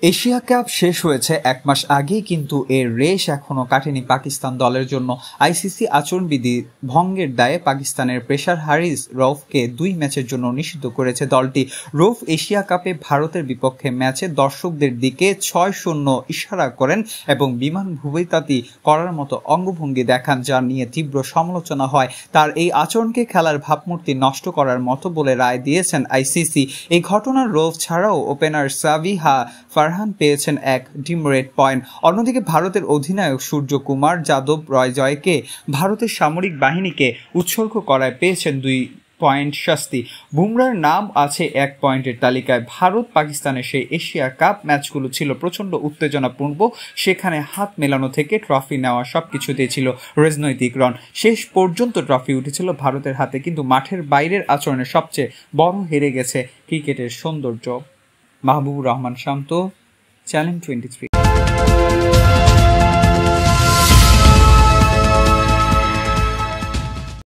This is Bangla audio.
এশিয়া কাপ শেষ হয়েছে এক মাস আগেই, কিন্তু এর রেশ এখনো কাটেনি পাকিস্তান দলের জন্য। আইসিসি আচরণবিধি ভঙ্গের দায়ে পাকিস্তানের পেসার হারিস রউফকে 2 ম্যাচের জন্য নিষিদ্ধ করেছে দলটি। রউফ এশিয়া কাপে ভারতের বিপক্ষে ম্যাচে দর্শকদের দিকে 6-0 ইশারা করেন এবং বিমান ভূমিতাতি করার মতো অঙ্গভঙ্গি দেখান, যা নিয়ে তীব্র সমালোচনা হয়। তার এই আচরণকে খেলার ভাবমূর্তি নষ্ট করার মতো বলে রায় দিয়েছেন আইসিসি। এই ঘটনার রউফ ছাড়াও ওপেনার সাবিহা ফারহান পেয়েছেন এক ডিমেরিট পয়েন্ট। অন্যদিকে ভারতের অধিনায়ক সূর্যকুমার যাদব জয়কে ভারতের সামরিক বাহিনীকে উৎসর্গ করায় পেয়েছেন 2 পয়েন্ট শাস্তি। বুমরার নাম আছে 1 পয়েন্টের তালিকায়। ভারত পাকিস্তানের সেই এশিয়া কাপ ম্যাচগুলো ছিল প্রচণ্ড উত্তেজনাপূর্ণ। সেখানে হাত মেলানো থেকে ট্রফি নেওয়া সবকিছুতেই ছিল রাজনৈতিক রণ। শেষ পর্যন্ত ট্রফি উঠেছিল ভারতের হাতে, কিন্তু মাঠের বাইরের আচরণে সবচেয়ে বড় হেরে গেছে ক্রিকেটের সৌন্দর্য। মাহবুবুর রহমান শান্ত, চ্যানেল 23।